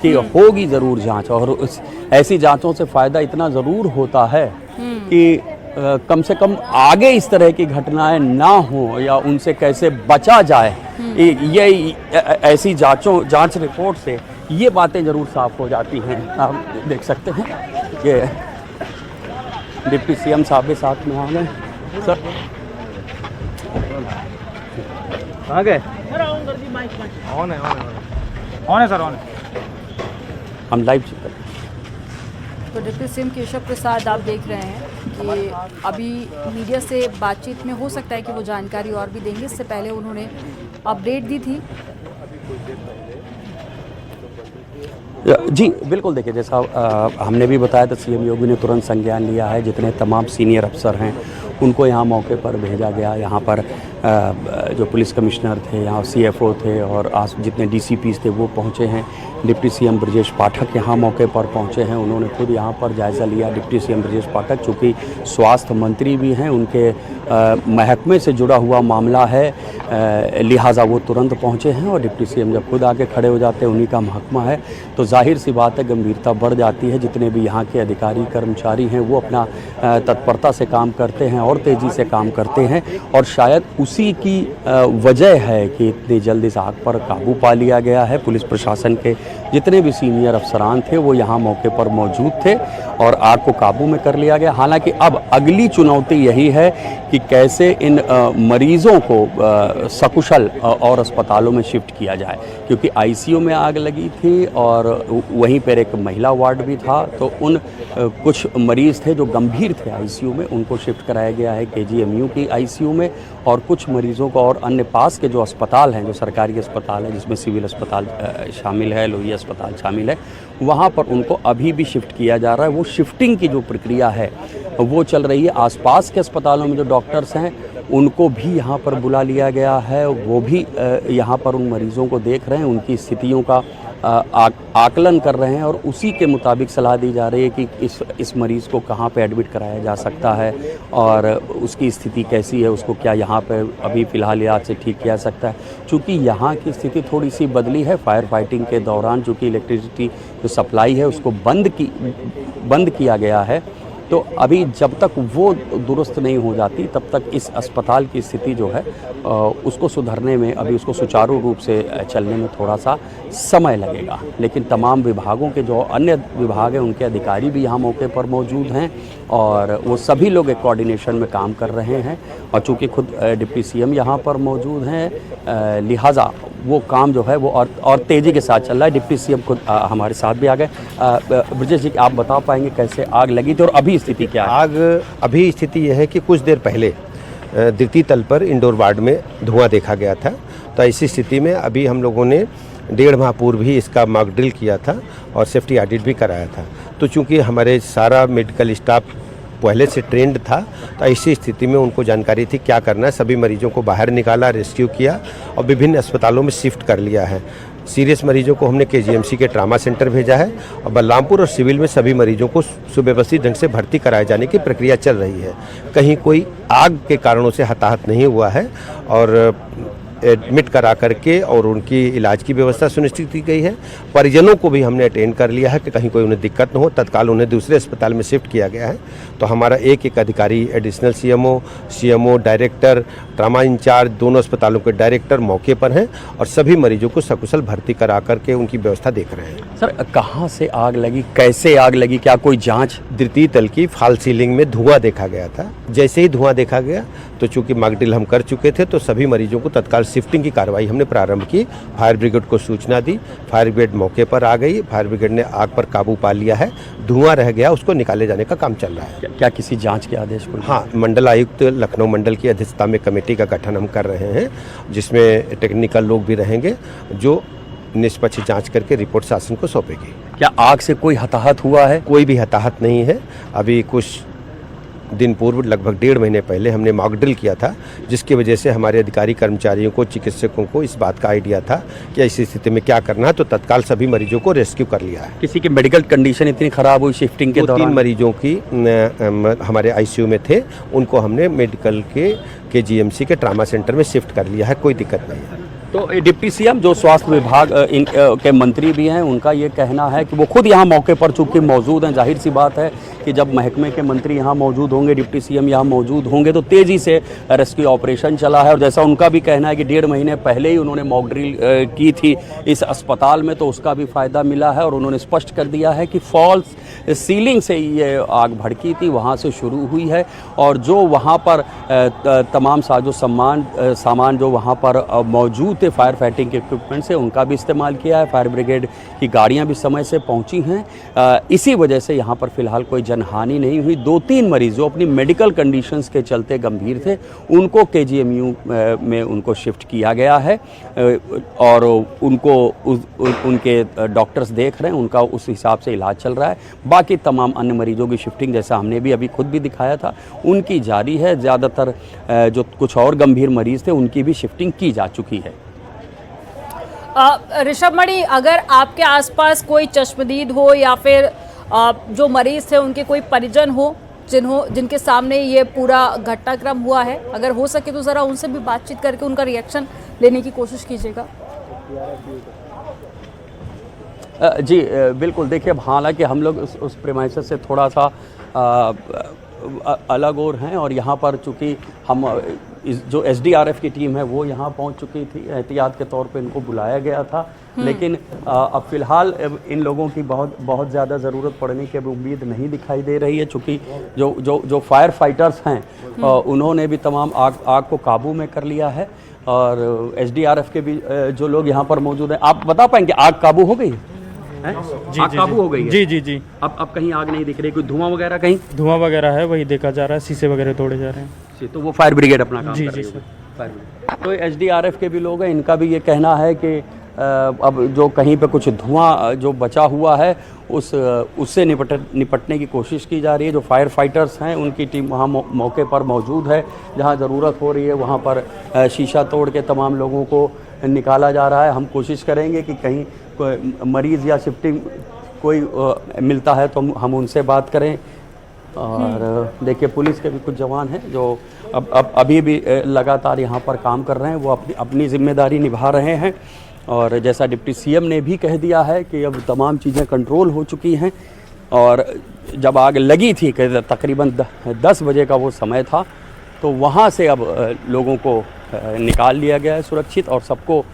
कि होगी ज़रूर जांच, और ऐसी जांचों से फ़ायदा इतना ज़रूर होता है कि कम से कम आगे इस तरह की घटनाएं ना हो या उनसे कैसे बचा जाए। ये ऐसी जांच रिपोर्ट से ये बातें ज़रूर साफ हो जाती हैं। आप देख सकते हैं ये डिप्टी सीएम साहब के साथ में आ गए। सर कहाँ गए? ऑन है सर, ऑन है। हम लाइव तो डिप्टी सीएम केशव प्रसाद आप देख रहे हैं कि अभी मीडिया से बातचीत में हो सकता है कि वो जानकारी और भी देंगे। इससे पहले उन्होंने अपडेट दी थी। जी बिल्कुल, देखिए जैसा हमने भी बताया था, सीएम योगी ने तुरंत संज्ञान लिया है। जितने तमाम सीनियर अफसर हैं उनको यहाँ मौके पर भेजा गया। यहाँ पर जो पुलिस कमिश्नर थे, यहाँ सीएफओ थे और जितने डीसीपीज थे वो पहुँचे हैं। डिप्टी सीएम ब्रजेश पाठक यहाँ मौके पर पहुँचे हैं। उन्होंने खुद यहाँ पर जायज़ा लिया। डिप्टी सीएम ब्रजेश पाठक चूँकि स्वास्थ्य मंत्री भी हैं, उनके महकमे से जुड़ा हुआ मामला है, लिहाजा वो तुरंत पहुँचे हैं। और डिप्टी सीएम जब खुद आके खड़े हो जाते हैं, उन्हीं का महकमा है, तो जाहिर सी बात है गंभीरता बढ़ जाती है। जितने भी यहाँ के अधिकारी कर्मचारी हैं वो अपना तत्परता से काम करते हैं और तेज़ी से काम करते हैं। और शायद उसी की वजह है कि इतनी जल्द इस आग पर काबू पा लिया गया है। पुलिस प्रशासन के जितने भी सीनियर अफसरान थे वो यहाँ मौके पर मौजूद थे और आग को काबू में कर लिया गया। हालांकि अब अगली चुनौती यही है कि कैसे इन मरीज़ों को सकुशल और अस्पतालों में शिफ्ट किया जाए, क्योंकि आईसीयू में आग लगी थी और वहीं पर एक महिला वार्ड भी था। तो उन कुछ मरीज़ थे जो गंभीर थे आईसीयू में, उनको शिफ्ट कराया गया है केजीएमयू की आईसीयू में। और कुछ मरीज़ों को और अन्य पास के जो अस्पताल हैं, जो सरकारी अस्पताल हैं, जिसमें सिविल अस्पताल शामिल है, लोहिया अस्पताल शामिल है, वहाँ पर उनको अभी भी शिफ्ट किया जा रहा है। वो शिफ्टिंग की जो प्रक्रिया है वो चल रही है। आसपास के अस्पतालों में जो डॉक्टर्स हैं उनको भी यहाँ पर बुला लिया गया है। वो भी यहाँ पर उन मरीज़ों को देख रहे हैं, उनकी स्थितियों का आकलन कर रहे हैं और उसी के मुताबिक सलाह दी जा रही है कि इस मरीज़ को कहाँ पे एडमिट कराया जा सकता है और उसकी स्थिति कैसी है, उसको क्या यहाँ पे अभी फ़िलहाल इलाज से ठीक किया सकता है। चूँकि यहाँ की स्थिति थोड़ी सी बदली है। फायर फाइटिंग के दौरान चूँकि इलेक्ट्रिसिटी जो सप्लाई है उसको बंद किया गया है, तो अभी जब तक वो दुरुस्त नहीं हो जाती तब तक इस अस्पताल की स्थिति जो है उसको सुधरने में, अभी उसको सुचारू रूप से चलने में थोड़ा सा समय लगेगा। लेकिन तमाम विभागों के जो अन्य विभाग हैं उनके अधिकारी भी यहाँ मौके पर मौजूद हैं और वो सभी लोग एक कोऑर्डिनेशन में काम कर रहे हैं। और चूँकि खुद डिप्टी सीएम यहाँ पर मौजूद हैं, लिहाजा वो काम जो है वो और तेज़ी के साथ चल रहा है। डिप्टी सीएम खुद हमारे साथ भी आ गए। ब्रजेश जी, आप बता पाएंगे कैसे आग लगी थी और अभी स्थिति क्या है? आग अभी स्थिति यह है कि कुछ देर पहले द्वितीय तल पर इंडोर वार्ड में धुआं देखा गया था। तो ऐसी स्थिति में अभी हम लोगों ने 1.5 माह पूर्व ही इसका मॉक ड्रिल किया था और सेफ्टी ऑडिट भी कराया था। तो चूँकि हमारे सारा मेडिकल स्टाफ पहले से ट्रेंड था, तो ऐसी स्थिति में उनको जानकारी थी क्या करना है। सभी मरीजों को बाहर निकाला, रेस्क्यू किया और विभिन्न अस्पतालों में शिफ्ट कर लिया है। सीरियस मरीजों को हमने केजीएमसी के ट्रामा सेंटर भेजा है और बलरामपुर और सिविल में सभी मरीजों को सुव्यवस्थित ढंग से भर्ती कराए जाने की प्रक्रिया चल रही है। कहीं कोई आग के कारणों से हताहत नहीं हुआ है और एडमिट करा करके और उनकी इलाज की व्यवस्था सुनिश्चित की गई है। परिजनों को भी हमने अटेंड कर लिया है कि कहीं कोई उन्हें दिक्कत न हो। तत्काल उन्हें दूसरे अस्पताल में शिफ्ट किया गया है। तो हमारा एक अधिकारी, additional CMO, director, trauma incharge, दोनों अस्पतालों के डायरेक्टर मौके पर हैं और सभी मरीजों को सकुशल भर्ती करा करके उनकी व्यवस्था देख रहे हैं। सर, कहाँ से आग लगी, कैसे आग लगी, क्या कोई जाँच? द्वितीय तल की फॉल सीलिंग में धुआं देखा गया था। जैसे ही धुआं देखा गया तो चूँकि मॉक ड्रिल हम कर चुके थे, तो सभी मरीजों को तत्काल शिफ्टिंग की कार्रवाई हमने प्रारंभ की। फायर ब्रिगेड को सूचना दी, फायर ब्रिगेड मौके पर आ गई। फायर ब्रिगेड ने आग पर काबू पा लिया है। धुआं रह गया, उसको निकाले जाने का काम चल रहा है। क्या किसी जांच के आदेश को? हाँ, मंडल आयुक्त लखनऊ मंडल की अध्यक्षता में कमेटी का गठन हम कर रहे हैं, जिसमें टेक्निकल लोग भी रहेंगे जो निष्पक्ष जांच करके रिपोर्ट शासन को सौंपेगी। क्या आग से कोई हताहत हुआ है? कोई भी हताहत नहीं है। अभी कुछ दिन पूर्व, लगभग 1.5 महीने पहले हमने मॉक ड्रिल किया था, जिसकी वजह से हमारे अधिकारी कर्मचारियों को, चिकित्सकों को इस बात का आइडिया था कि ऐसी स्थिति में क्या करना है। तो तत्काल सभी मरीजों को रेस्क्यू कर लिया है। किसी की मेडिकल कंडीशन इतनी खराब हुई शिफ्टिंग के दौरान? 3 मरीजों की हमारे आईसीयू में थे, उनको हमने मेडिकल के केजीएमसी के ट्रामा सेंटर में शिफ्ट कर लिया है। कोई दिक्कत नहीं है। तो डिप्टी सीएम जो स्वास्थ्य विभाग के मंत्री भी हैं, उनका ये कहना है कि वो खुद यहाँ मौके पर चूंकि मौजूद हैं, जाहिर सी बात है कि जब महकमे के मंत्री यहाँ मौजूद होंगे, डिप्टी सीएम यहाँ मौजूद होंगे, तो तेज़ी से रेस्क्यू ऑपरेशन चला है। और जैसा उनका भी कहना है कि 1.5 महीने पहले ही उन्होंने मॉक ड्रिल की थी इस अस्पताल में, तो उसका भी फ़ायदा मिला है। और उन्होंने स्पष्ट कर दिया है कि फॉल्स सीलिंग से ये आग भड़की थी, वहाँ से शुरू हुई है। और जो वहाँ पर तमाम साजो सामान जो वहाँ पर मौजूद थे, फायर फाइटिंग के इक्विपमेंट से, उनका भी इस्तेमाल किया है। फायर ब्रिगेड की गाड़ियाँ भी समय से पहुँची हैं। इसी वजह से यहाँ पर फ़िलहाल कोई जनहानि नहीं हुई। 2-3 मरीज़ जो अपनी मेडिकल कंडीशंस के चलते गंभीर थे, उनको KGMU में उनको शिफ्ट किया गया है और उनको उनके डॉक्टर्स देख रहे हैं, उनका उस हिसाब से इलाज चल रहा है। बाकी तमाम अन्य मरीजों की शिफ्टिंग, जैसा हमने भी अभी खुद भी दिखाया था, उनकी जारी है। ज़्यादातर जो कुछ और गंभीर मरीज़ थे, उनकी भी शिफ्टिंग की जा चुकी है। ऋषभ मणि, अगर आपके आसपास कोई चश्मदीद हो या फिर जो मरीज थे उनके कोई परिजन हो जिनके सामने ये पूरा घटनाक्रम हुआ है, अगर हो सके तो ज़रा उनसे भी बातचीत करके उनका रिएक्शन लेने की कोशिश कीजिएगा। जी बिल्कुल। देखिए, अब हालांकि हम लोग उस प्रेमाइसेस से थोड़ा सा अलग और हैं, और यहाँ पर चूँकि हम जो SDRF की टीम है वो यहाँ पहुँच चुकी थी, एहतियात के तौर पे इनको बुलाया गया था। लेकिन अब फ़िलहाल इन लोगों की बहुत ज़्यादा ज़रूरत पड़ने की अब उम्मीद नहीं दिखाई दे रही है, चूँकि जो फायर फाइटर्स हैं उन्होंने भी तमाम आग को काबू में कर लिया है। और SDRF के भी जो लोग यहाँ पर मौजूद हैं, आप बता पाएंगे आग काबू हो गई है? आग काबू हो गई है? जी। अब कहीं आग नहीं दिख रही, कोई धुआं वगैरह? कहीं धुआं वगैरह है, वही देखा जा रहा है, शीशे वगैरह तोड़े जा रहे हैं। तो वो फायर ब्रिगेड अपना काम कर रही है। सर। फायर ब्रिगेड तो SDRF के भी लोग हैं, इनका भी ये कहना है कि अब जो कहीं पे कुछ धुआं जो बचा हुआ है उससे निपटने की कोशिश की जा रही है। जो फायर फाइटर्स हैं उनकी टीम वहाँ मौके पर मौजूद है। जहाँ ज़रूरत हो रही है वहाँ पर शीशा तोड़ के तमाम लोगों को निकाला जा रहा है। हम कोशिश करेंगे कि कहीं कोई मरीज़ या शिफ्टिंग कोई मिलता है तो हम उनसे बात करें। और देखिए, पुलिस के भी कुछ जवान हैं जो अब अभी भी लगातार यहाँ पर काम कर रहे हैं, वो अपनी जिम्मेदारी निभा रहे हैं। और जैसा डिप्टी सीएम ने भी कह दिया है कि अब तमाम चीज़ें कंट्रोल हो चुकी हैं। और जब आग लगी थी तकरीबन 10 बजे का वो समय था, तो वहाँ से अब लोगों को निकाल लिया गया है सुरक्षित, और सबको